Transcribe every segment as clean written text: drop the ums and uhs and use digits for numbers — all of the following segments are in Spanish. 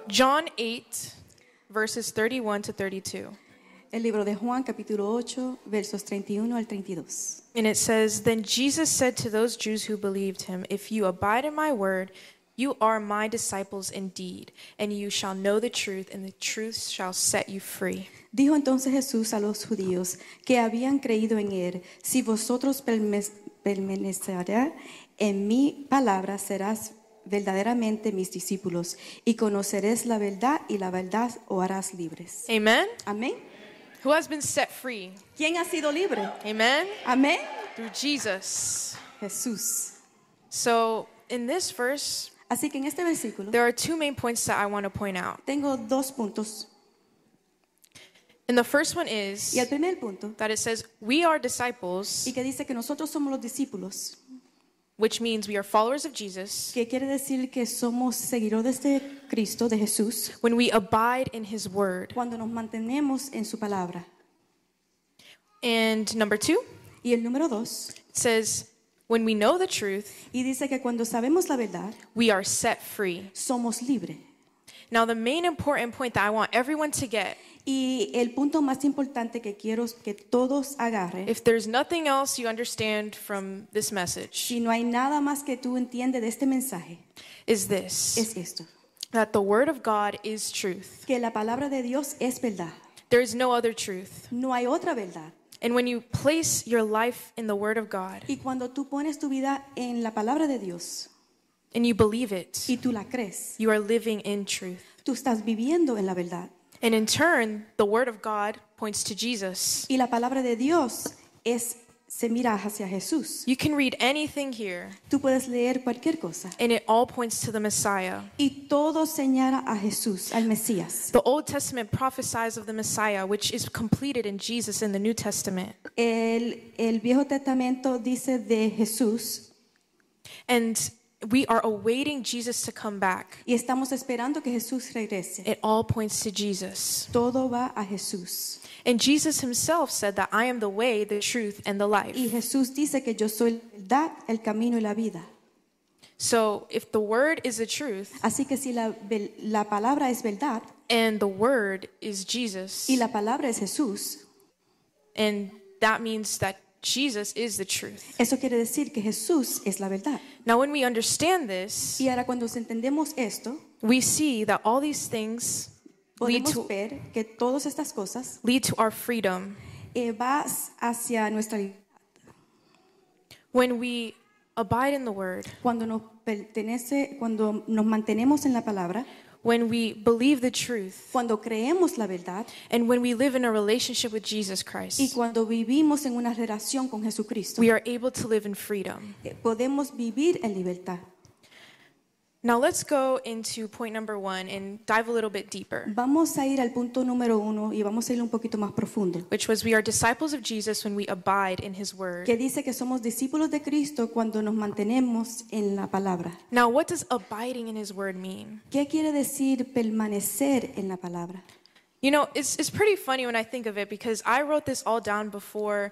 John 8, verses 31 to 32. El libro de Juan, capítulo 8, versos 31 al 32. And it says, Then Jesus said to those Jews who believed him, If you abide in my word, you are my disciples indeed, and you shall know the truth, and the truth shall set you free. Dijo entonces Jesús a los judíos que habían creído en él: Si vosotros permanecerás en mi palabra, serás verdaderamente mis discípulos, y conoceréis la verdad, y la verdad os harás libres. Amen? Amén. Who has been set free? ¿Quién ha sido libre? Amen? Amén. Through Jesus. Jesús. So, in this verse, Así que en este versículo there are two main points that I want to point out. tengo dos puntos. And the first one is Y el primer punto, that it says, We are disciples, y que dice que nosotros somos los discípulos, which means we are followers of Jesus, que quiere decir que somos seguidores de Cristo, de Jesús, when we abide in his word. cuando nos mantenemos en su palabra. And number two, Y el número dos, it says, when we know the truth, y dice que cuando sabemos la verdad, we are set free. somos libres. Now, the main important point that I want everyone to get, Y el punto más importante que quiero que todos agarren, if there's nothing else you understand from this message, si no hay nada más que tú entiendes de este mensaje, is this, es esto: that the word of God is truth. que la palabra de Dios es verdad. There is no other truth. No hay otra verdad. And when you place your life in the word of God, Y cuando tú pones tu vida en la palabra de Dios and you believe it, y tú la crees, you are living in truth. tú estás viviendo en la verdad. And in turn, the word of God points to Jesus. Y la palabra de Dios se mira hacia Jesús. You can read anything here, Tú puedes leer cualquier cosa and it all points to the Messiah. y todo señala a Jesús, al Mesías. The Old Testament prophesies of the Messiah, which is completed in Jesus in the New Testament. El Viejo Testamento dice de Jesús And we are awaiting Jesus to come back. y estamos esperando que Jesús regrese. It all points to Jesus. Todo va a Jesús. And Jesus himself said that I am the way, the truth, and the life. Y Jesús dice que yo soy la verdad, el camino y la vida. So if the word is the truth, Así que si la palabra es verdad and the word is Jesus, y la palabra es Jesús, and that means that Jesus is the truth. eso quiere decir que Jesús es la verdad. Now when we understand this, Y ahora cuando entendemos esto, we see that all these things lead podemos to ver que todas estas cosas our freedom. va hacia nuestra libertad. When we abide in the word, Cuando nos mantenemos en la palabra, when we believe the truth, cuando creemos la verdad and when we live in a relationship with Jesus y Christ, cuando vivimos en una relación con Jesucristo, we are able to live in freedom. podemos vivir en libertad. Now let's go into point number 1 and dive a little bit deeper, Vamos a ir al punto número 1 y vamos a ir un poquito más profundo, which was we are disciples of Jesus when we abide in his word. que dice que somos discípulos de Cristo cuando nos mantenemos en la palabra. Now, what does abiding in his word mean? ¿Qué quiere decir permanecer en la palabra? You know, it's pretty funny when I think of it because I wrote this all down before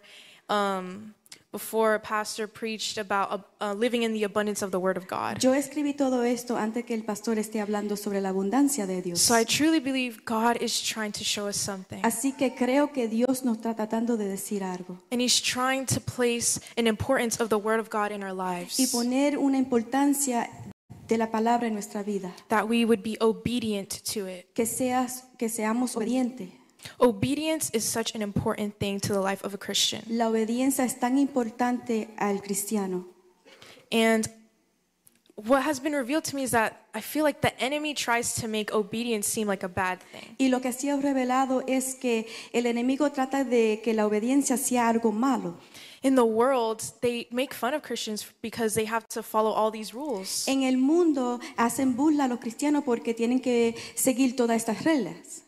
a pastor preached about living in the abundance of the word of God. Yo escribí todo esto antes que el pastor esté hablando sobre la abundancia de Dios. So I truly believe God is trying to show us something. Así que creo que Dios nos está tratando de decir algo And he's trying to place an importance of the word of God in our y lives. poner una importancia de la palabra en nuestra vida, That we would be obedient to it. que seamos obedientes. Obedience is such an important thing to the life of a Christian. La obediencia es tan importante al cristiano. And what has been revealed to me is that I feel like the enemy tries to make obedience seem like a bad thing. Y lo que ha sido revelado es que el enemigo trata de que la obediencia sea algo malo. In the world, they make fun of Christians because they have to follow all these rules. En el mundo hacen burla a los cristianos porque tienen que seguir todas estas reglas.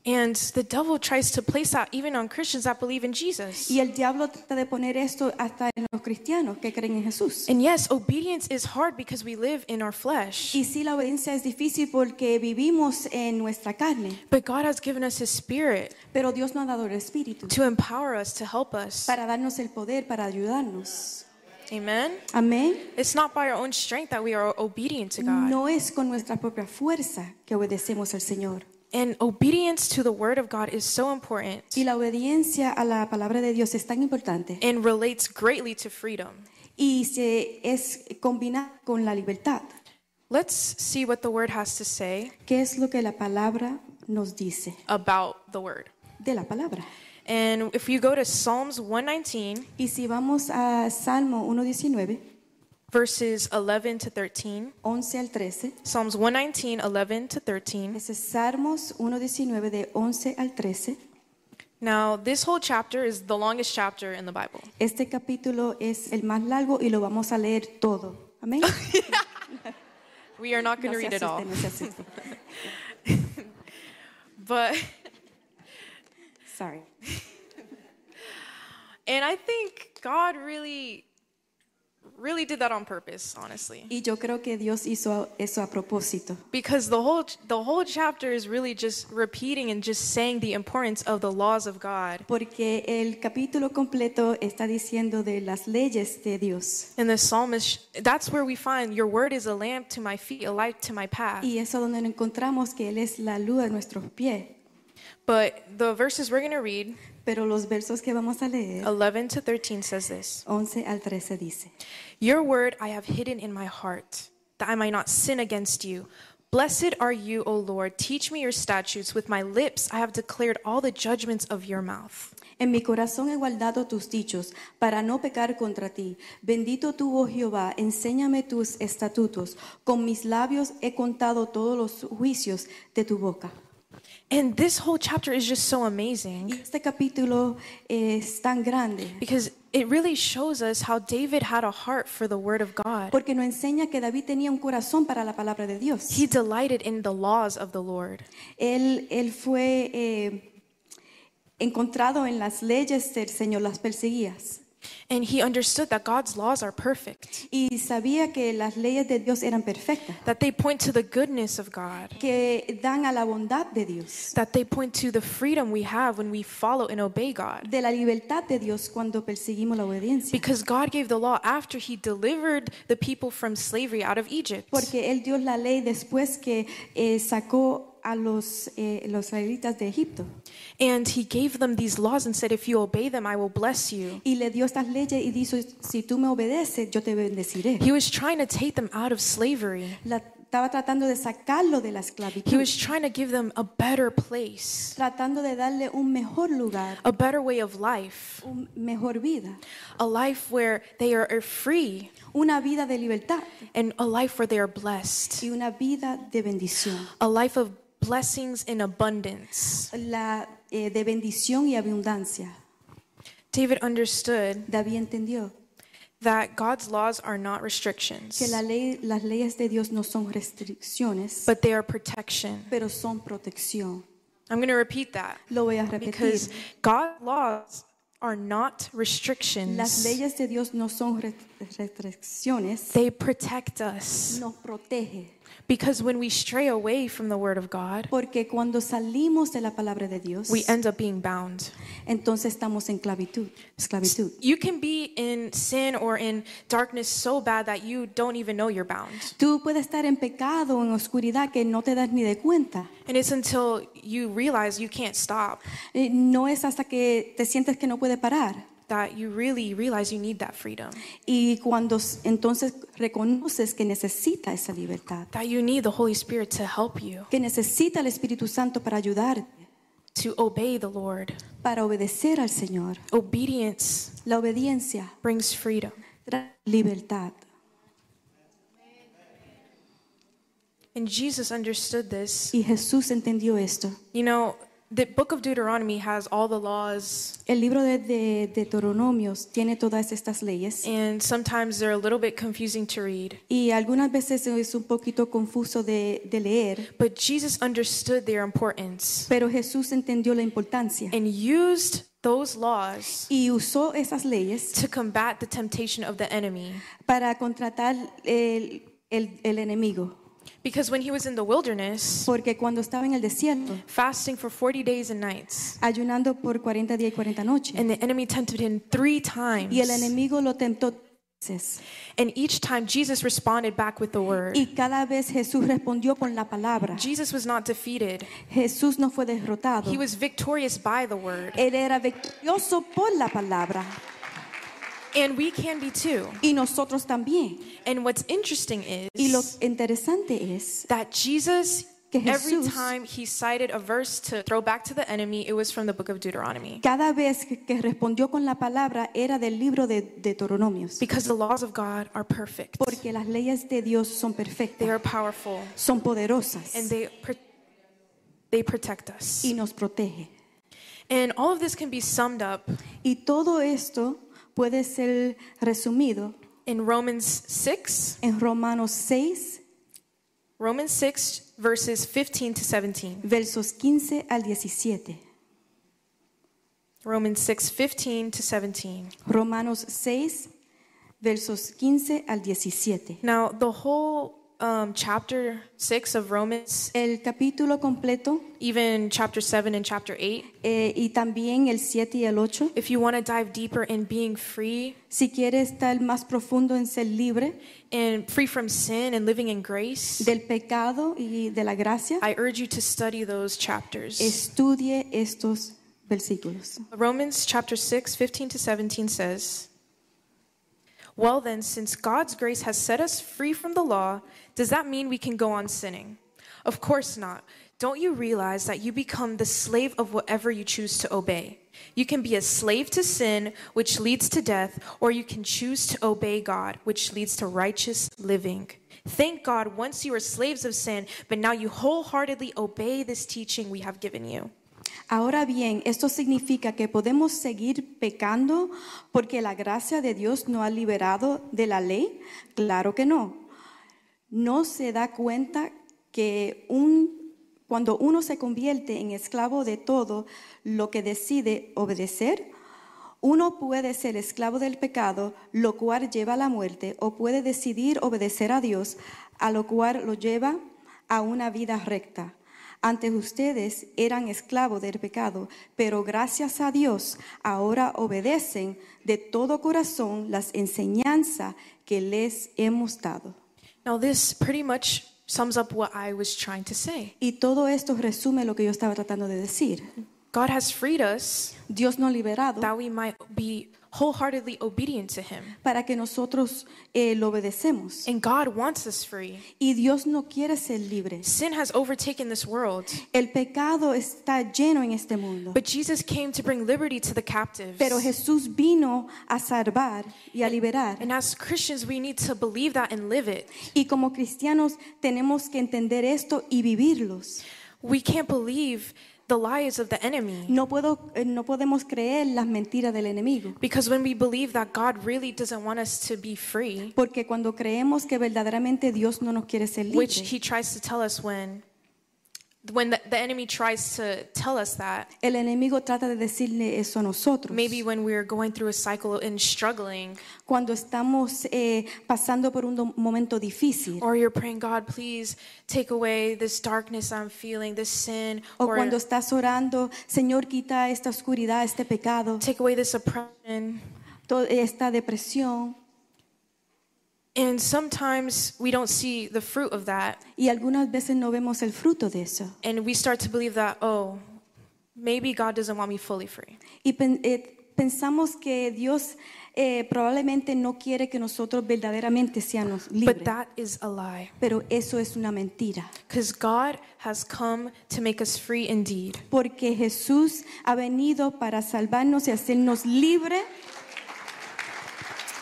And the devil tries to place that even on Christians that believe in Jesus. Y el diablo trata de poner esto hasta en los cristianos que creen en Jesús. And yes, obedience is hard because we live in our flesh. Y sí, la obediencia es difícil porque vivimos en nuestra carne, But God has given us his spirit pero Dios nos ha dado el Espíritu to empower us, to help us. para darnos el poder, para ayudarnos. Amen? Amén. It's not by our own strength that we are obedient to God. No es con nuestra propia fuerza que obedecemos al Señor. And obedience to the word of God is so important Y la obediencia a la palabra de Dios es tan importante and relates greatly to freedom. y es combinada con la libertad. Let's see what the word has to say ¿Qué es lo que la palabra nos dice about the word. de la palabra? And if you go to Psalms 119, Y si vamos a Salmo 1:19, verses 11 to 13, 11 al 13, Psalms 119, 11 to 13. ese es Salmos 1:19 de 11 al 13. Now, this whole chapter is the longest chapter in the Bible. Este capítulo es el más largo y lo vamos a leer todo. Amén. We are not going to No se read it all. asusten, no se asusten. But, Sorry. and I think God really did that on purpose, honestly. Y yo creo que Dios hizo eso a propósito. Because the whole chapter is really just repeating and just saying the importance of the laws of God. Porque el capítulo completo está diciendo de las leyes de Dios. And the psalmist, that's where we find your word is a lamp to my feet, a light to my path. Y eso donde encontramos que Él es la luz de nuestros pies. But the verses we're going to read, Pero los versos que vamos a leer, 11 to 13, says this. 11 al 13 dice, Your word I have hidden in my heart, that I might not sin against you. Blessed are you, O Lord. Teach me your statutes. With my lips I have declared all the judgments of your mouth. En mi corazón he guardado tus dichos para no pecar contra ti. Bendito tú, oh Jehová, enséñame tus estatutos. Con mis labios he contado todos los juicios de tu boca. And this whole chapter is just so Y amazing este capítulo es tan grande because it really shows us how David had a heart for the word of God. porque nos enseña que David tenía un corazón para la palabra de Dios. He delighted in the laws of the Lord. Él fue encontrado en las leyes del Señor, las perseguías. And he understood that God's laws are perfect, Y sabía que las leyes de Dios eran perfectas, that they point to the goodness of God, que dan a la bondad de Dios, that they point to the freedom we have when we follow and obey God. de la libertad de Dios cuando perseguimos la obediencia. Because God gave the law after he delivered the people from slavery out of Egypt. Porque Él dio la ley después que sacó a los israelitas de Egipto. And he gave them these laws and said, if you obey them, I will bless you. Y le dio estas leyes y dijo, si tú me obedeces, yo te bendeciré. He was trying to take them out of slavery. Estaba tratando de sacarlo de la He esclavitud, was trying to give them a better place, tratando de darle un mejor lugar, a better way of life, una mejor vida, a life where they are free, una vida de libertad and a life where they are blessed, y una vida de bendición, a life of blessings in abundance. de bendición y abundancia. David understood David entendió that God's laws are not restrictions, que las leyes de Dios no son restricciones, but they are protection. pero son protección. I'm going to repeat that Lo voy a repetir. because God's laws are not Las restrictions. leyes de Dios no son restricciones, They protect us. nos protege. Because when we stray away from the word of God, Porque cuando salimos de la palabra de Dios, we end up being bound. entonces estamos en esclavitud. You can be in sin or in darkness so bad that you don't even know you're bound. Tú puedes estar en pecado, en oscuridad, que no te das ni de cuenta. And it's until you realize you can't stop No es hasta que te sientes que no puedes parar. that you really realize you need that freedom, Y cuando entonces reconoces que necesita esa libertad, that you need the Holy Spirit to help you que necesita el Espíritu Santo para ayudarte, to obey the Lord. para obedecer al Señor. Obedience La obediencia brings freedom. trae libertad. And Jesus understood this. Y Jesús entendió esto. You know, the book of Deuteronomy has all the laws, El libro de Deuteronomios tiene todas estas leyes and sometimes they're a little bit confusing to read. y algunas veces es un poquito confuso de leer, But Jesus understood their importance pero Jesús entendió la importancia and used those laws y usó esas leyes to combat the temptation of the enemy. para contratar el enemigo. Because when he was in the wilderness, Porque cuando estaba en el desierto, fasting for 40 days and nights, ayunando por 40 días y 40 noches, and the enemy tempted him 3 y el times, enemigo lo tentó And each time Jesus responded back with the word. Y cada vez Jesús respondió con la palabra. Jesus was not defeated. Jesús no fue derrotado. He was victorious by the word. Él era victorioso por la palabra. And we can be too. Y nosotros también. And what's interesting Y lo is interesante es that Jesus, que every Jesús, time he cited a verse to throw back to the enemy, it was from the book of Deuteronomy. cada vez que respondió con la palabra era del libro de Deuteronomios. Because the laws of God are perfect. Porque las leyes de Dios son They perfectas, are powerful. son poderosas And they protect us. y nos protege. And all of this can be summed up Y todo esto puede ser resumido in Romans 6 en Romans 6 verses 15 to 17. versos 15 al 17. Romans 6, 15 to 17. Romanos 6, versos 15 al 17. Now, the whole chapter 6 of Romans, El capítulo completo even chapter 7 and chapter 8, y también el 7 y el 8. if you want to dive deeper in being free Si quieres estar más profundo en ser libre and free from sin and living in grace, del pecado y de la gracia, I urge you to study those chapters. estudie estos versículos. Romans chapter 6, 15 to 17 says, "Well then, since God's grace has set us free from the law, does that mean we can go on sinning? Of course not. Don't you realize that you become the slave of whatever you choose to obey? You can be a slave to sin, which leads to death, or you can choose to obey God, which leads to righteous living. Thank God once you were slaves of sin, but now you wholeheartedly obey this teaching we have given you." Ahora bien, esto significa que podemos seguir pecando porque la gracia de Dios nos ha liberado de la ley. Claro que no. No se da cuenta que cuando uno se convierte en esclavo de todo lo que decide obedecer, uno puede ser esclavo del pecado, lo cual lleva a la muerte, o puede decidir obedecer a Dios, a lo cual lo lleva a una vida recta. Antes ustedes eran esclavos del pecado, pero gracias a Dios ahora obedecen de todo corazón las enseñanzas que les hemos dado. Now this pretty much sums up what I was trying to say. Y todo esto resume lo que yo estaba tratando de decir. God has freed us Dios nos ha liberado that we might be wholeheartedly obedient to him. para que nosotros lo obedecemos. And God wants us free. Y Dios no quiere ser libre. Sin has overtaken this world, El pecado está lleno en este mundo. but Jesus came to bring liberty to the captives. Pero Jesús vino a salvar y a liberar. And as Christians, we need to believe that and live it. Y como cristianos tenemos que entender esto y vivirlos. We can't believe the lies of the enemy. No podemos creer las mentiras del enemigo. Because when we believe that God really doesn't want us to be free, Porque cuando creemos que verdaderamente Dios no nos quiere ser which libres, he tries to tell us when the enemy tries to tell us that, el enemigo trata de decirle eso a nosotros. maybe when we're going through a cycle and struggling, Cuando estamos pasando por un momento difícil, or you're praying, God, please take away this darkness I'm feeling, this sin, o or cuando estás orando, Señor, quita esta oscuridad, este pecado, take away this oppression. esta depresión. And sometimes we don't see the fruit of that, Y algunas veces no vemos el fruto de eso. and we start to believe that, oh, maybe God doesn't want me fully free. Y pensamos que Dios probablemente no quiere que nosotros verdaderamente seamos But libres. that is a lie, Pero eso es una mentira. because God has come to make us free indeed. Porque Jesús ha venido para salvarnos y hacernos libres.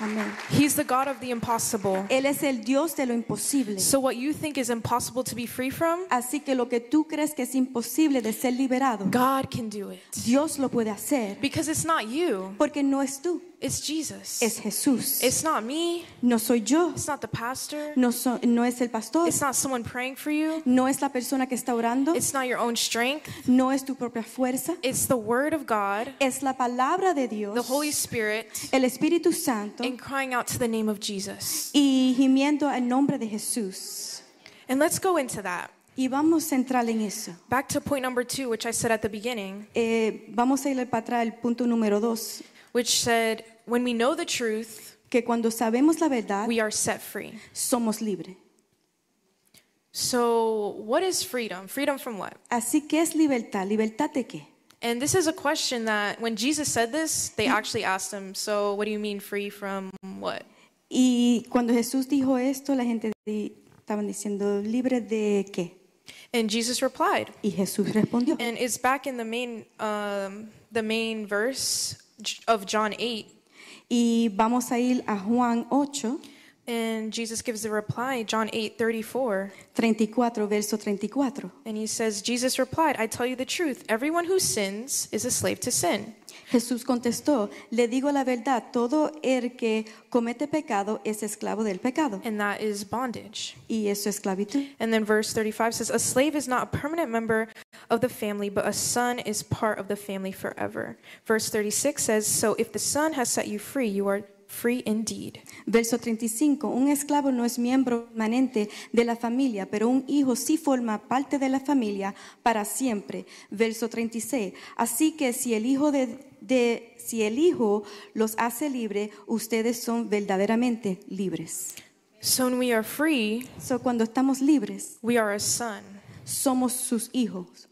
Amén. He's the God of the impossible. Él es el Dios de lo imposible. So what you think is impossible to be free from, Así que lo que tú crees que es imposible de ser liberado, God can do it. Dios lo puede hacer. Because it's not you, Porque no es tú, it's Jesus. es Jesús. It's not me, No soy yo, it's not the pastor, no es el pastor, it's not someone praying for you, no es la persona que está orando, it's not your own strength, no es tu propia fuerza, it's the word of God, es la palabra de Dios, the Holy Spirit, el Espíritu Santo, and crying out to the name of Jesus. y gimiendo al nombre de Jesús. And let's go into that. Y vamos a entrar en eso. Back to point number 2, which I said at the beginning, Vamos a ir para atrás al punto número 2, which said, when we know the truth, que cuando sabemos la verdad, we are set free. somos libres. So, what is freedom? Freedom from what? Así que es libertad. ¿Libertad de qué? And this is a question that when Jesus said this, they actually asked him, so what do you mean free from what? Y cuando Jesús dijo esto, la gente estaban diciendo, ¿libre de qué? And Jesus replied, Y Jesús respondió. and it's back in the main verse of John 8. Y vamos a ir a Juan 8, And Jesus gives the reply, John 8:34. 34, verso 34. And he says, Jesus replied, I tell you the truth. Everyone who sins is a slave to sin. Jesús contestó, le digo la verdad, todo el que comete pecado es esclavo del pecado. And that is bondage. Y eso es esclavitud. And then verse 35 says, a slave is not a permanent member of the family, but a son is part of the family forever. Verse 36 says, so if the son has set you free, you are free indeed. Verso 35, un esclavo no es miembro permanente de la familia, pero un hijo sí forma parte de la familia para siempre. Verso 36, así que si el hijo los hace libre, ustedes son verdaderamente libres. So when we are free, So, cuando estamos libres, we are a son. somos sus hijos.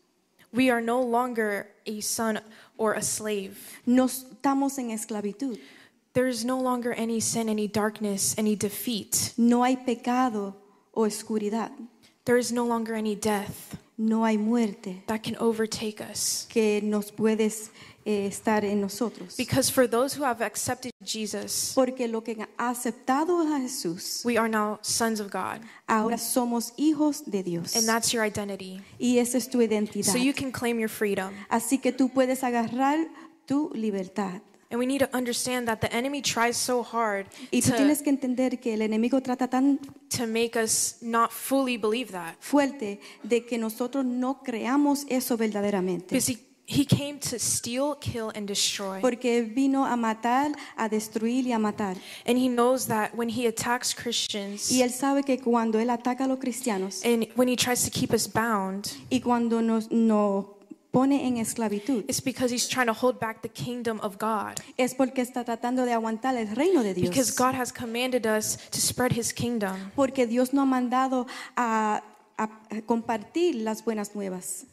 We are no longer a son or a slave. No estamos en esclavitud. There is no longer any sin, any darkness, any defeat. No hay pecado o oscuridad. There is no longer any death No hay muerte that can overtake us. que nos puede estar en nosotros. Because for those who have accepted Jesus, Porque lo que ha aceptado a Jesús, we are now sons of God. ahora somos hijos de Dios. And that's your identity. Y esa es tu identidad. So you can claim your freedom. Así que tú puedes agarrar tu libertad. And we need to understand that the enemy tries so hard Y tú to tienes que entender que el enemigo trata tan make us not fully believe that. fuerte de que nosotros no creamos eso verdaderamente. Because he came to steal, kill, and destroy. Porque vino a matar, a destruir y a matar. And he knows that when he attacks Christians, Y él sabe que cuando él ataca a los cristianos and when he tries to keep us bound, y cuando nos pone en esclavitud, it's because he's trying to hold back the kingdom of God. es porque está tratando de aguantar el reino de Because Dios. God has commanded us to spread his kingdom. Porque Dios nos ha mandado a compartir las buenas nuevas,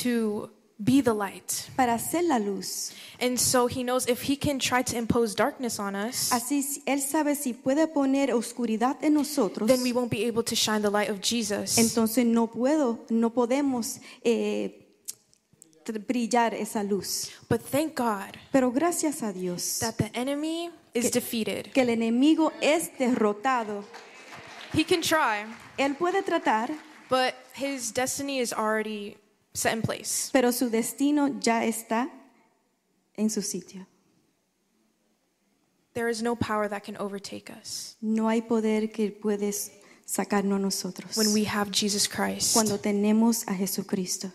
To be the light. para hacer la luz. And so he knows if he can try to impose darkness on us, Así él sabe si puede poner oscuridad en nosotros, then we won't be able to shine the light of Jesus. entonces no podemos brillar esa luz. But thank God Pero gracias a Dios that the enemy is defeated. que el enemigo es derrotado. He can try, Él puede tratar, but his destiny is already set in place. pero su destino ya está en su sitio. There is no power that can overtake us No hay poder que puede sacarnos a nosotros when we have Jesus Christ. cuando tenemos a Jesucristo.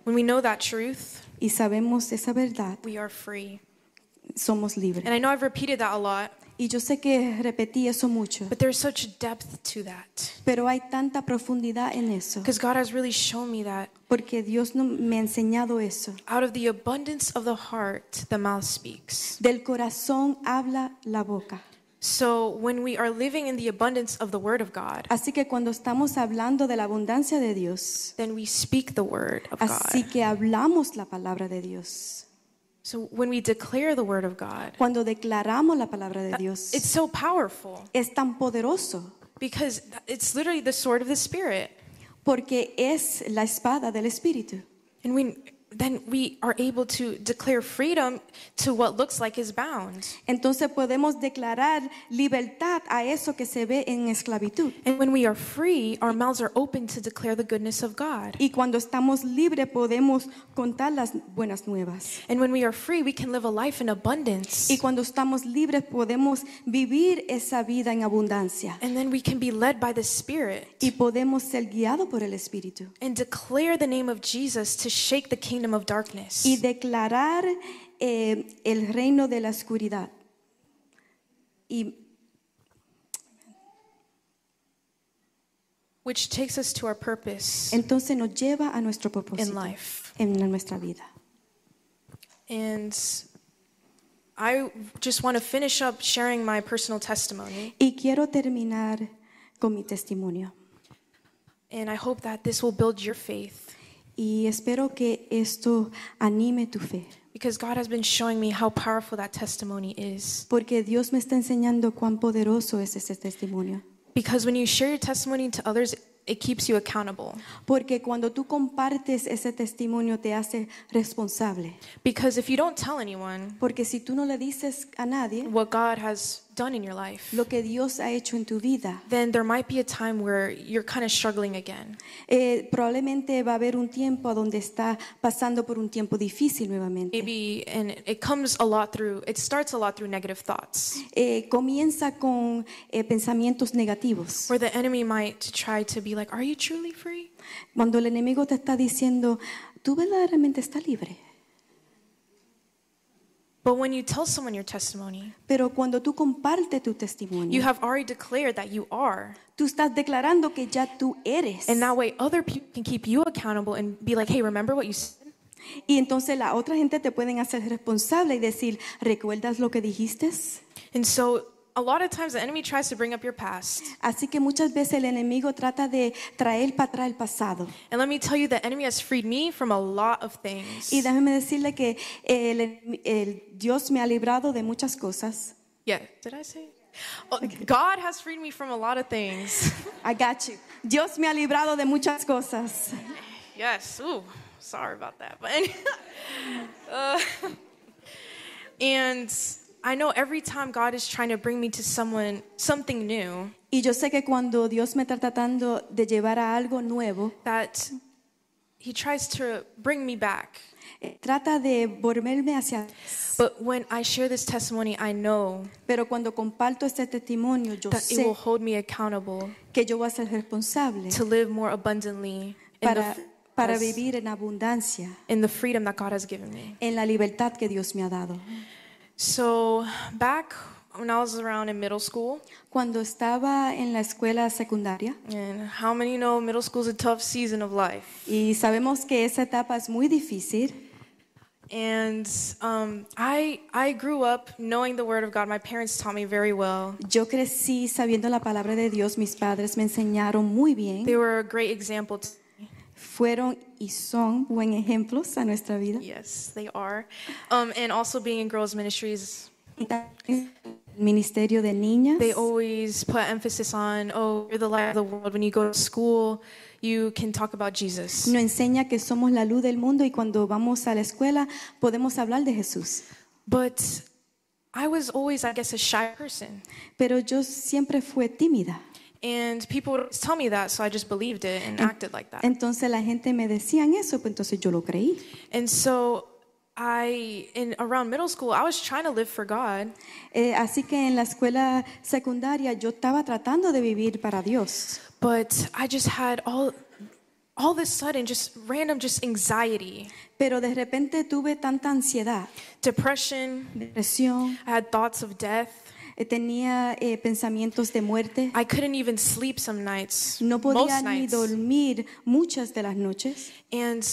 When we know that truth, Y sabemos esa verdad, we are free. somos libres. And I know I've repeated that a lot, Y yo sé que repetí eso mucho, but there's such depth to that. pero hay tanta profundidad en eso, Because God has really shown me that porque Dios no me ha enseñado eso. out of the abundance of the heart, the mouth speaks. Del corazón habla la boca. So when we are living in the abundance of the word of God, Así que cuando estamos hablando de la abundancia de Dios, then we speak the word of así God. que hablamos la palabra de Dios. So when we declare the word of God, Cuando declaramos la palabra de Dios, it's so powerful es tan poderoso because it's literally the sword of the Spirit. porque es la espada del Espíritu. And then we are able to declare freedom to what looks like is bound. Entonces podemos declarar libertad a eso que se ve en esclavitud. And when we are free, our mouths are open to declare the goodness of God. Y cuando estamos libres podemos contar las buenas nuevas. And when we are free, we can live a life in abundance. Y cuando estamos libres podemos vivir esa vida en abundancia. And then we can be led by the Spirit Y podemos ser guiados por el Espíritu. and declare the name of Jesus to shake the kingdom of darkness. Y declarar el reino de la oscuridad. Y Which takes us to our purpose entonces nos lleva a nuestro in propósito life. en nuestra vida. And I just want to finish up sharing my personal testimony. Y quiero terminar con mi testimonio. And I hope that this will build your faith. Y espero que esto anime tu fe. Because God has been showing me how powerful that testimony is. Porque Dios me está enseñando cuán poderoso es ese testimonio. Because when you share your testimony to others, it keeps you accountable. Porque cuando tú compartes ese testimonio te hace responsable. Because if you don't tell anyone Porque si tú no le dices a nadie what God has done in your life, lo que Dios ha hecho en tu vida, then there might be a time where you're kind of struggling again. probablemente va a haber un tiempo donde está pasando por un tiempo difícil nuevamente. Maybe, and it starts a lot through negative thoughts, Comienza con pensamientos negativos. where the enemy might try to be like, are you truly free? Cuando el enemigo te está diciendo, ¿tú verdaderamente estás libre? But when you tell someone your testimony, Pero cuando tú compartes tu you testimonio, have already declared that you are. tú estás declarando que ya tú eres. And that way other people can keep you accountable and be like, hey, remember what you said? Y entonces la otra gente te pueden hacer responsable y decir, ¿recuerdas lo que dijiste? And so a lot of times the enemy tries to bring up your past. Así que muchas veces el enemigo trata de traer para atrás el pasado. And let me tell you, the enemy has freed me from a lot of things. Y déjeme decirle que el Dios me ha librado de muchas cosas. Yeah, did I say? Oh, God has freed me from a lot of things. I got you. Dios me ha librado de muchas cosas. Yes. Ooh, sorry about that. But and I know every time God is trying to bring me to something new, Y yo sé que cuando Dios me está tratando de llevar a algo nuevo, that He tries to bring me back. trata de volverme hacia atrás. But when I share this testimony, I know Pero cuando comparto este testimonio, yo that it will sé hold me accountable que yo voy a ser responsable to live more abundantly in para vivir en abundancia, in the freedom that God has given me. en la libertad que Dios me ha dado. So back when I was around in middle school, Cuando estaba en la escuela secundaria, and how many know middle school is a tough season of life? y sabemos que esa etapa es muy difícil, And I grew up knowing the Word of God. My parents taught me very well. yo crecí sabiendo la palabra de Dios, mis padres me enseñaron muy bien, They were a great example to me. fueron y son buen ejemplos a nuestra vida. Yes, they are. And also being in girls' ministries, Ministerio de niñas. they always put emphasis on, oh, you're the light of the world. When you go to school, you can talk about Jesus. Nos enseña que somos la luz del mundo y cuando vamos a la escuela podemos hablar de Jesús. But I was always, I guess, a shy person. Pero yo siempre fui tímida. And people would tell me that, so I just believed it and acted like that. Entonces la gente me decían eso, pues entonces yo lo creí. And so around middle school, I was trying to live for God. Así que en la escuela secundaria yo estaba tratando de vivir para Dios. But I just had all of a sudden just random anxiety, Pero de repente tuve tanta ansiedad, depression. depresión, I had thoughts of death. tenía pensamientos de muerte. I couldn't even sleep some nights, No podía most ni nights. dormir muchas de las noches. And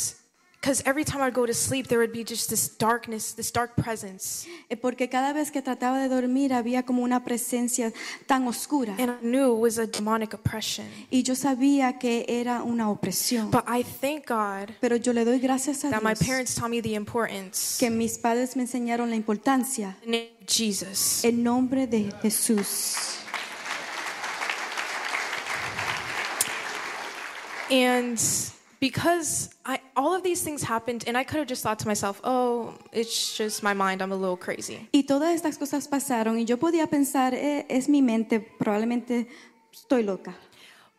because every time I'd go to sleep, there would be just this darkness, this dark presence. Porque cada vez que trataba de dormir había como una presencia tan oscura. And I knew it was a demonic oppression. Y yo sabía que era una opresión. But I thank God Pero yo le doy gracias a that my Dios parents taught me the importance que mis padres me enseñaron la importancia. in the name of Jesus. El nombre de Jesús. And because all of these things happened, and I could have just thought to myself, oh, it's just my mind, I'm a little crazy. Y todas estas cosas pasaron y yo podía pensar, es mi mente, probablemente estoy loca.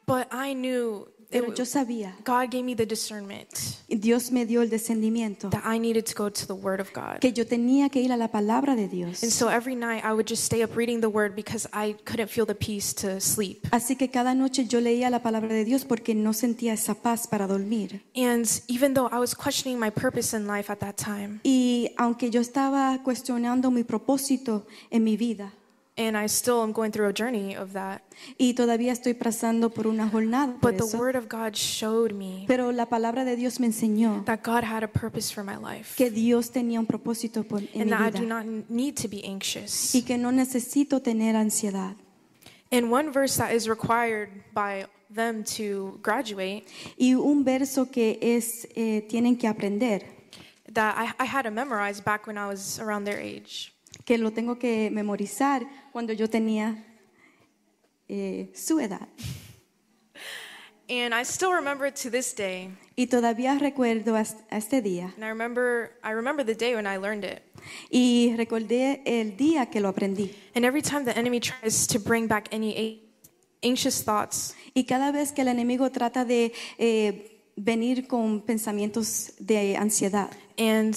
But I knew Pero yo sabía, God gave me the discernment Dios me dio el descendimiento, that I needed to go to the Word of God. que yo tenía que ir a la palabra de Dios. And so every night I would just stay up reading the Word because I couldn't feel the peace to sleep. Así que cada noche yo leía la palabra de Dios porque no sentía esa paz para dormir. And even though I was questioning my purpose in life at that time, Y aunque yo estaba cuestionando mi propósito en mi vida, And I still am going through a journey of that. Y todavía estoy pasando por una jornada por But the eso. Word of God showed me Pero la palabra de Dios me enseñó that God had a purpose for my life. que Dios tenía un propósito en And mi that I do vida. not need to be anxious. Y que no necesito tener ansiedad. And one verse that is required by them to graduate, Y un verso que tienen que aprender, that I had to memorize back when I was around their age. que lo tengo que memorizar cuando yo tenía su edad. And I still remember it to this day. Y todavía recuerdo a este día. And I remember the day when I learned it. Y recordé el día que lo aprendí. And every time the enemy tries to bring back any anxious thoughts, Y cada vez que el enemigo trata de venir con pensamientos de ansiedad and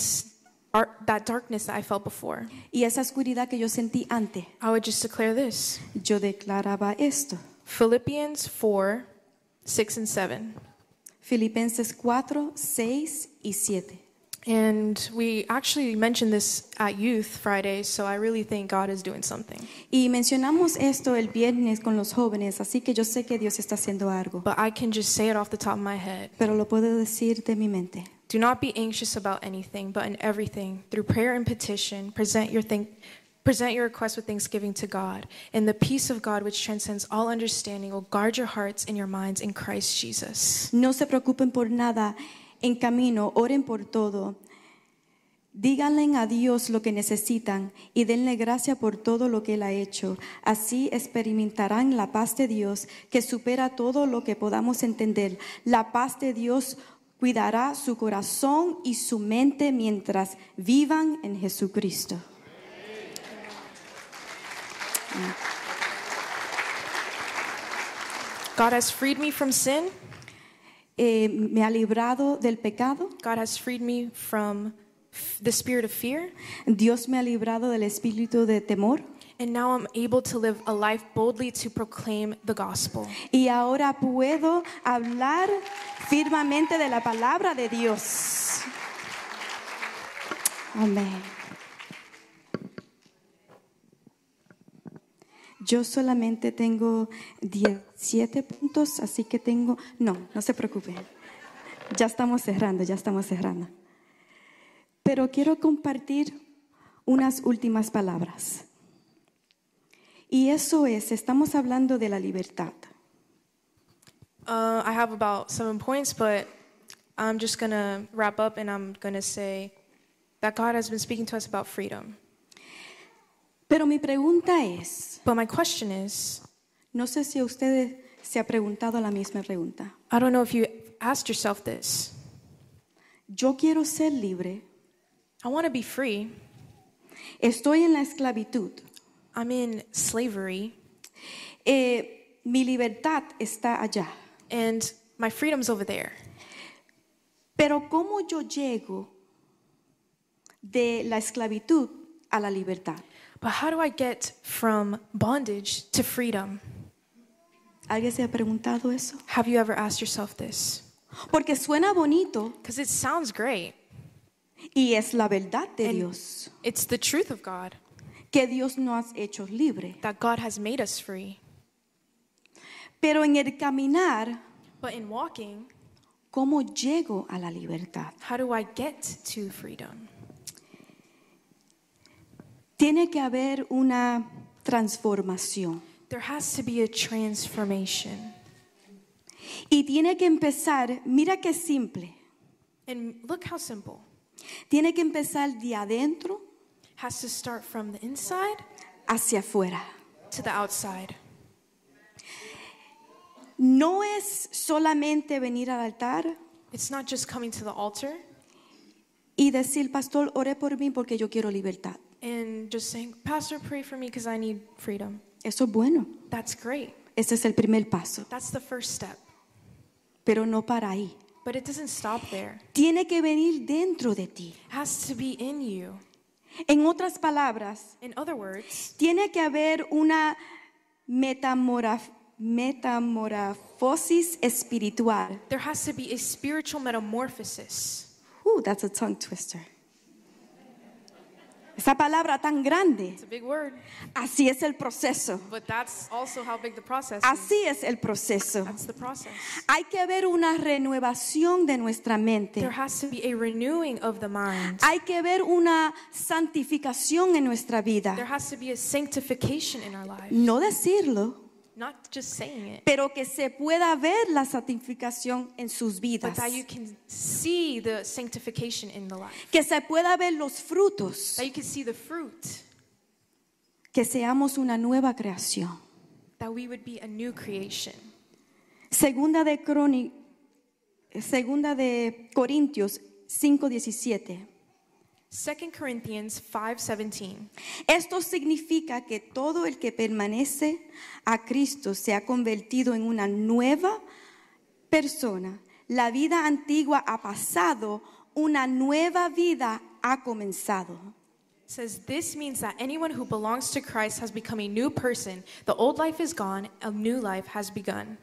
that darkness that I felt before, y esa oscuridad que yo sentí antes, I would just declare this. yo declaraba esto. Philippians 4, 6 and 7. Filipenses 4, 6 y 7. And we actually mentioned this at Youth Friday, so I really think God is doing something. Y mencionamos esto el viernes con los jóvenes, así que yo sé que Dios está haciendo algo, But I can just say it off the top of my head. pero lo puedo decir de mi mente. Do not be anxious about anything, but in everything, through prayer and petition, present your request with thanksgiving to God. And the peace of God, which transcends all understanding, will guard your hearts and your minds in Christ Jesus. No se preocupen por nada, en camino, oren por todo. Díganle a Dios lo que necesitan y denle gracia por todo lo que Él ha hecho. Así experimentarán la paz de Dios que supera todo lo que podamos entender. La paz de Dios cuidará su corazón y su mente mientras vivan en Jesucristo. God has freed me from sin. Me ha librado del pecado. God has freed me from the spirit of fear. Dios me ha librado del espíritu de temor. And now I'm able to live a life boldly to proclaim the gospel. Y ahora puedo hablar firmemente de la palabra de Dios. Amén. Yo solamente tengo 17 puntos, así que no se preocupen. Ya estamos cerrando. Pero quiero compartir unas últimas palabras. Y eso estamos hablando de la libertad. I have about 7 points, but I'm just going to wrap up and I'm going to say that God has been speaking to us about freedom. Pero mi pregunta es, But my question is, no sé si ustedes se ha preguntado la misma pregunta. I don't know if you asked yourself this. Yo quiero ser libre. I want to be free. Estoy en la esclavitud. I'm in slavery. Mi libertad está allá. And my freedom's over there. Pero ¿cómo yo llego de la esclavitud a la libertad? But how do I get from bondage to freedom? ¿Alguien se ha preguntado eso? Have you ever asked yourself this? Porque suena bonito Because it sounds great. y es la verdad de And Dios, it's the truth of God, que Dios nos ha hecho libre. that God has made us free. Pero en el caminar, But in walking, ¿cómo llego a la libertad? how do I get to freedom? Tiene que haber una transformación. There has to be a transformation. Y tiene que empezar, mira qué simple, And look how simple. tiene que empezar de adentro Has to start from the inside hacia afuera. to the outside. No es solamente venir al altar It's not just coming to the altar y decir, pastor, ore por mí porque yo quiero libertad. and just saying, Pastor, pray for me because I need freedom. Eso es bueno. That's great. Ese es el primer paso, That's the first step. pero no para ahí. But it doesn't stop there. Tiene que venir dentro de ti. It has to be in you. En otras palabras, In other words, tiene que haber una metamorfosis espiritual. there has to be a spiritual metamorphosis. That's a tongue twister. Esa palabra tan grande. It's a big word, Así es el proceso. but that's also how big the process is. Así es el proceso. That's the process. Hay que ver una renovación de nuestra mente. There has to be a renewing of the mind. Hay que ver una santificación en nuestra vida. There has to be a sanctification in our lives. No decirlo, Not just saying it, pero que se pueda ver la santificación en sus but vidas. that you can see the sanctification in the life. Que se pueda ver los frutos. That you can see the fruit. Que seamos una nueva creación. That we would be a new creation. Segunda de Corintios 5:17. 2 Corinthians 5:17. Esto significa que todo el que permanece a Cristo se ha convertido en una nueva persona. La vida antigua ha pasado, una nueva vida ha comenzado. It says this means that anyone who belongs to Christ has become a new person. The old life is gone, a new life has begun.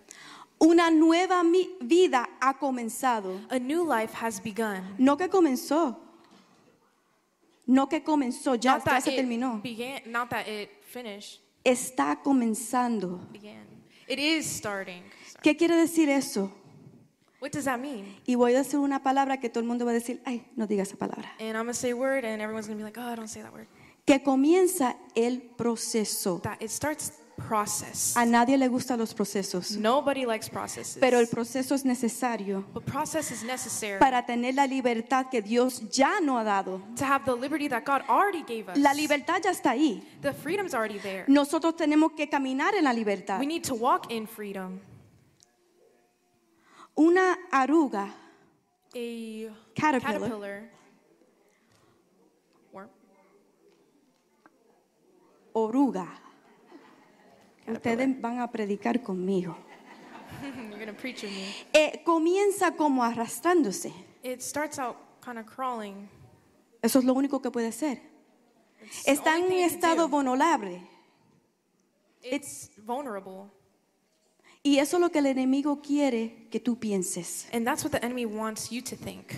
Una nueva vida ha comenzado. A new life has begun. No que comenzó. No que comenzó, ya se terminó. Not that it finished, Está comenzando. began. It is starting. Sorry. ¿Qué quiere decir eso? What does that mean? Y voy a decir una palabra que todo el mundo va a decir, ay, no diga esa palabra. And I'm going to say a word and everyone's going to be like, oh, don't say that word. Que comienza el proceso. That it starts process. A nadie le gustan los procesos, Nobody likes processes. pero el proceso es necesario But process is necessary para tener la libertad que Dios ya no ha dado. to have the liberty that God already gave us. La libertad ya está ahí. The freedom's already there. Nosotros tenemos que caminar en la libertad. We need to walk in freedom. Una arruga, A Caterpillar. Worm. oruga. Caterpillar. Ustedes van a predicar conmigo. You're going to preach with me. Comienza como arrastrándose. It starts out kind of crawling. Eso es lo único que puede hacer. It's the Está en only un thing it can estado do. vulnerable. It's vulnerable. Y eso es lo que el enemigo quiere que tú pienses. And that's what the enemy wants you to think.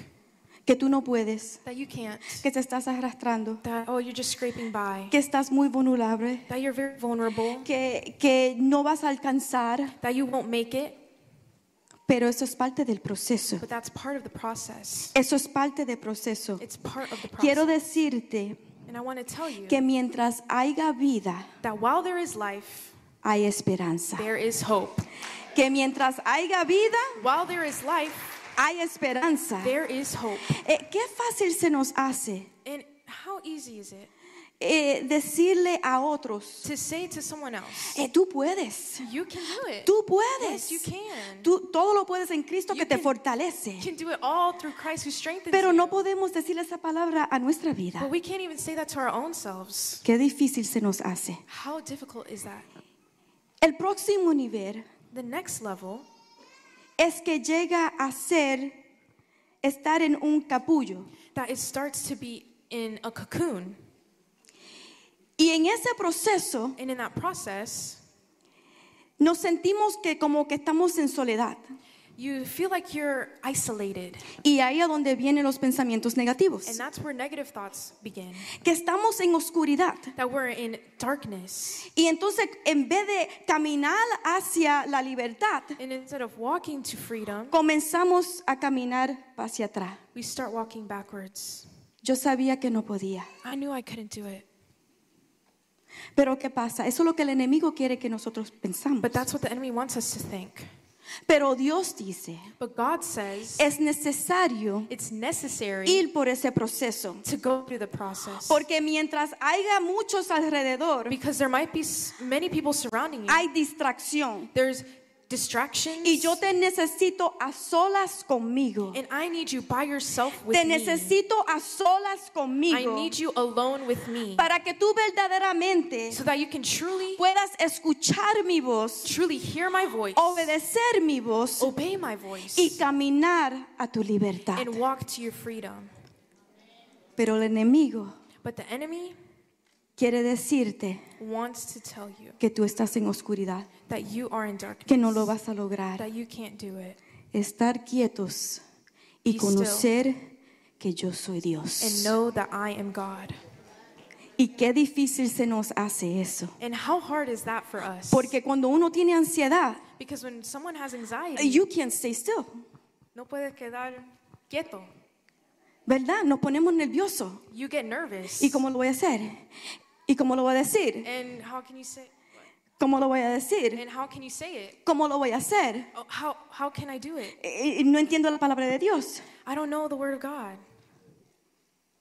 Que tú no puedes. That you can't. Que te estás arrastrando. That, oh, you're just scraping by. Que estás muy vulnerable. That you're very vulnerable. Que no vas a alcanzar. That you won't make it. Pero eso es parte del proceso. But that's part of the process. Eso es parte del proceso. It's part of the process. Quiero decirte And I want to tell you que mientras haya vida, that while there is life, hay esperanza. there is hope. Que mientras haya vida, While there is life, hay esperanza. there is hope. Qué fácil se nos hace And how easy is it decirle a otros, to say to someone else, tú puedes, you can do it. tú puedes. Yes, you can. Tú todo lo puedes en Cristo You que te can- fortalece. You can do it all through Christ who strengthens Pero you. no podemos decirle esa palabra a nuestra vida. But we can't even say that to our own selves. Qué difícil se nos hace. How difficult is that? El próximo nivel The next level es que llega a ser estar en un capullo. that it starts to be in a cocoon. Y en ese proceso And in that process, nos sentimos que como que estamos en soledad. you feel like you're isolated. Y ahí es donde vienen los pensamientos negativos. And that's where negative thoughts begin. Que estamos en oscuridad. That we're in darkness. Y entonces en vez de caminar hacia la libertad, And instead of walking to freedom, comenzamos a caminar hacia atrás. we start walking backwards. Yo sabía que no podía. I knew I couldn't do it. Pero ¿qué pasa? Eso es lo que el enemigo quiere que nosotros pensamos. But that's what the enemy wants us to think. Pero Dios dice, But God says es necesario it's necessary ir por ese proceso. to go through the process. Porque mientras haya muchos alrededor, Because there might be many people surrounding you. hay distracción. There's distractions. Y yo te necesito a solas conmigo. And I need you by yourself with Te me. necesito a solas I conmigo. need you alone with me. Para que tú verdaderamente So that you can truly puedas escuchar mi voz, hear my voice, obedecer mi voz obey my voice, y caminar a tu libertad. and walk to your freedom. Pero el enemigo But the enemy quiere decirte wants to tell you que tú estás en oscuridad, that you are in darkness, que no lo vas a lograr. that you can't do it. Estar quietos y Be conocer que yo soy And Dios. know that I am God. Y qué difícil se nos hace eso. And how hard is that for us? Porque cuando uno tiene ansiedad, Because when someone has anxiety, you can't stay still, no puedes quedar quieto. ¿verdad? Nos ponemos nerviosos. You get nervous. ¿Y cómo lo voy a hacer? ¿Y cómo lo voy a decir? And how can you say? ¿Cómo lo voy a decir? And how can you say it? ¿Cómo lo voy a hacer? Oh, how can I do it? Y no entiendo la palabra de Dios. I don't know the word of God.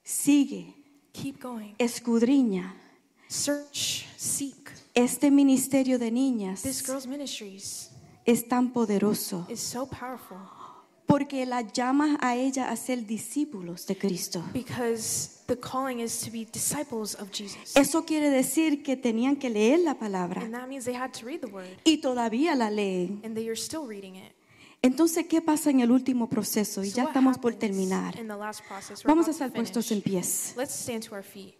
Sigue, Keep going. escudriña Search, seek. este ministerio de niñas. This girl's ministries Es tan poderoso is so powerful porque la llama a ella a ser discípulos de Cristo. because the calling is to be disciples of Jesus. Eso quiere decir que tenían que leer la palabra And that means they had to read the word, y todavía la leen. and they are still reading it. Entonces, ¿qué pasa en el último proceso? Y So ya what estamos por happens terminar. in the last process? We're Vamos a about to estar puestos en finish. pies. Let's stand to our feet.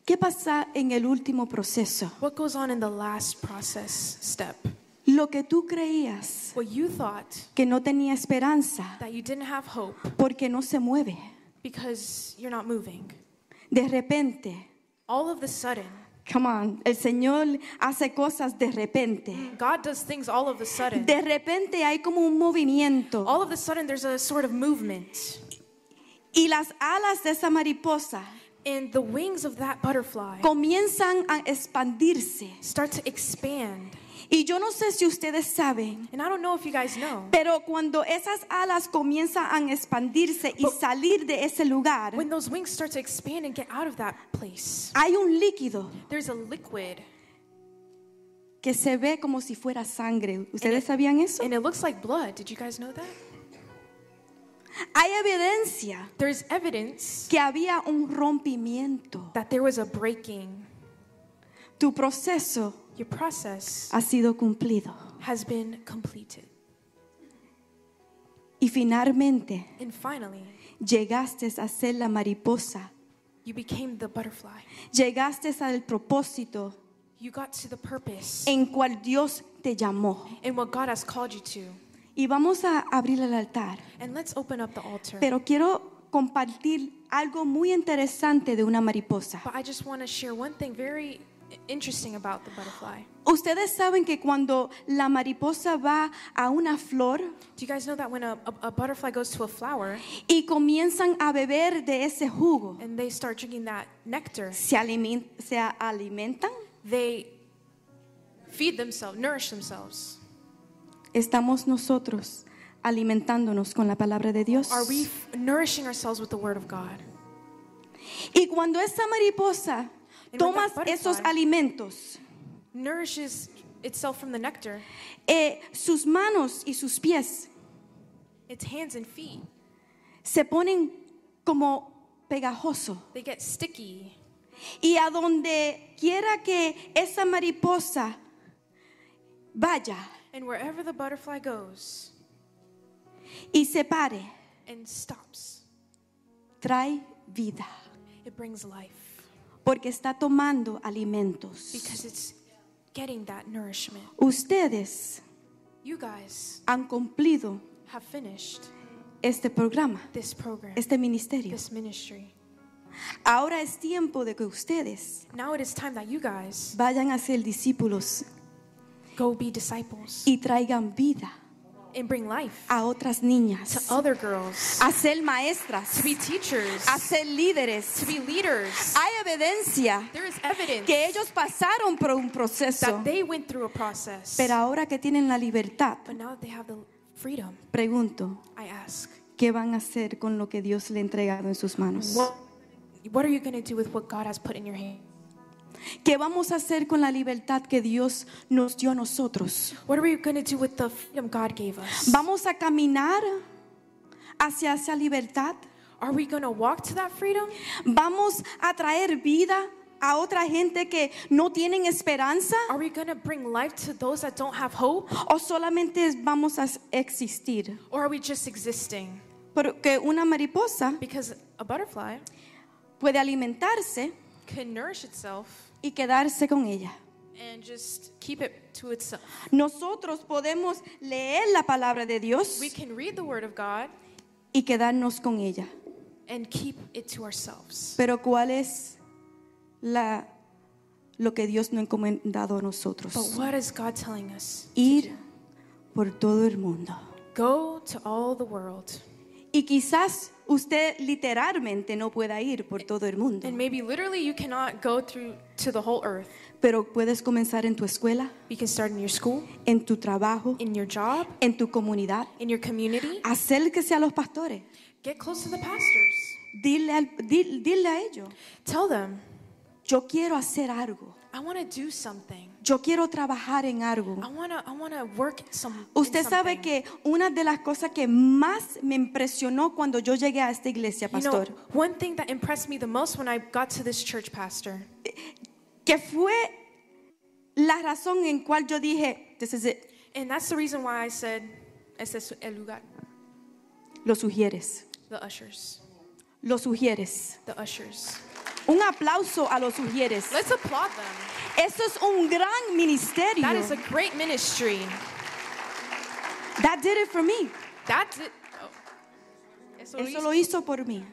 ¿Qué pasa en el último proceso? What goes on in the last process step? Lo que tú creías What you thought que no tenía esperanza that you didn't have hope porque no se mueve. because you're not moving. De repente, All of the sudden, come on, el Señor hace cosas de repente. God does things all of a sudden. De repente hay como un movimiento All of a sudden, there's a sort of movement. y las alas de esa mariposa And the wings of that butterfly comienzan a expandirse. start to expand. Y yo no sé si ustedes saben, And I don't know if you guys know, pero cuando esas alas comienzan a expandirse y salir de ese lugar, when those wings start to expand and get out of that place, hay un líquido there's a liquid, que se ve como si fuera sangre. ¿Ustedes sabían eso? and it looks like blood. Did you guys know that? Hay evidencia There's evidence que había un rompimiento. that there was a breaking. Tu proceso Your process ha sido cumplido. has been completed. Y finalmente And finally, llegaste a ser la mariposa. you became the butterfly. Llegaste al propósito You got to the purpose en cual Dios te llamó. and what God has called you to. Y vamos a abrir el altar. And let's open up the altar. Pero quiero compartir algo muy interesante de una mariposa. But I just want to share one thing very interesting about the butterfly. Ustedes saben que cuando la mariposa va a una flor Do you guys know that when a butterfly goes to a flower y comienzan a beber de ese jugo, and they start drinking that nectar, se alimentan? they feed themselves, nourish themselves. Estamos nosotros alimentándonos con la palabra de Dios. Are we nourishing ourselves with the word of God? Y cuando esa mariposa And when toma that butterfly esos alimentos, nourishes itself from the nectar, sus manos y sus pies its hands and feet, se ponen como pegajoso. they get sticky. Y a donde quiera que esa mariposa vaya And wherever the butterfly goes y se pare, and stops, trae vida. it brings life Porque está tomando alimentos. because it's getting that nourishment. Ustedes You guys han cumplido have finished este programa, this program, este ministerio. this ministry. Ahora es tiempo de que ustedes Now it is time that you guys vayan a ser discípulos go be disciples y traigan vida and bring life a otras to niñas, other girls, a ser maestras, to be teachers, a ser to líderes. be leaders. Hay evidencia There is evidence que ellos pasaron por un proceso, that they went through a process. pero ahora que tienen la libertad, But now that they have the freedom, pregunto, I ask, ¿qué van a hacer con lo que Dios le ha entregado en sus manos? what are you going to do with what God has put in your hand? ¿Qué vamos a hacer con la libertad que Dios nos dio a nosotros? What are we going to do with the freedom God gave us? ¿Vamos a caminar hacia esa libertad? Are we going to walk to that freedom? ¿Vamos a traer vida a otra gente que no tienen esperanza? Are we going to bring life to those that don't have hope? ¿O solamente vamos a existir? Or are we just existing? Porque una mariposa Because a butterfly puede alimentarse can nourish itself y quedarse con ella. and just keep it to itself. Nosotros podemos leer la palabra de Dios We can read the word of God y quedarnos con ella. and keep it to ourselves. Pero ¿cuál es lo que Dios nos ha encomendado a nosotros. But what is God telling us? Ir por todo el mundo. Go to all the world. Y quizás usted literalmente no pueda ir por todo el mundo, And maybe literally you cannot go through to the whole earth. pero puedes comenzar en tu escuela, You can start in your school, en tu trabajo, in your job, en tu comunidad. in your community. Acérquese a los pastores. Get close to the pastors. Dile a ellos, Tell them, yo quiero hacer algo. I want to do something. Yo quiero trabajar en algo. I want to work in Usted sabe something. que una de las cosas que más me impresionó cuando yo llegué a esta iglesia, You know, pastor, one thing that impressed me the most when I got to this church, pastor, que fue la razón en cual yo dije, this is it. and that's the reason why I said, este es el lugar. Lo sugieres. The ushers. Lo sugieres. The ushers. Un aplauso a los sugieres. Let's applaud them. Eso es un gran ministerio. That is a great ministry. That did it for me. That's it. Oh. Eso lo hizo por mí.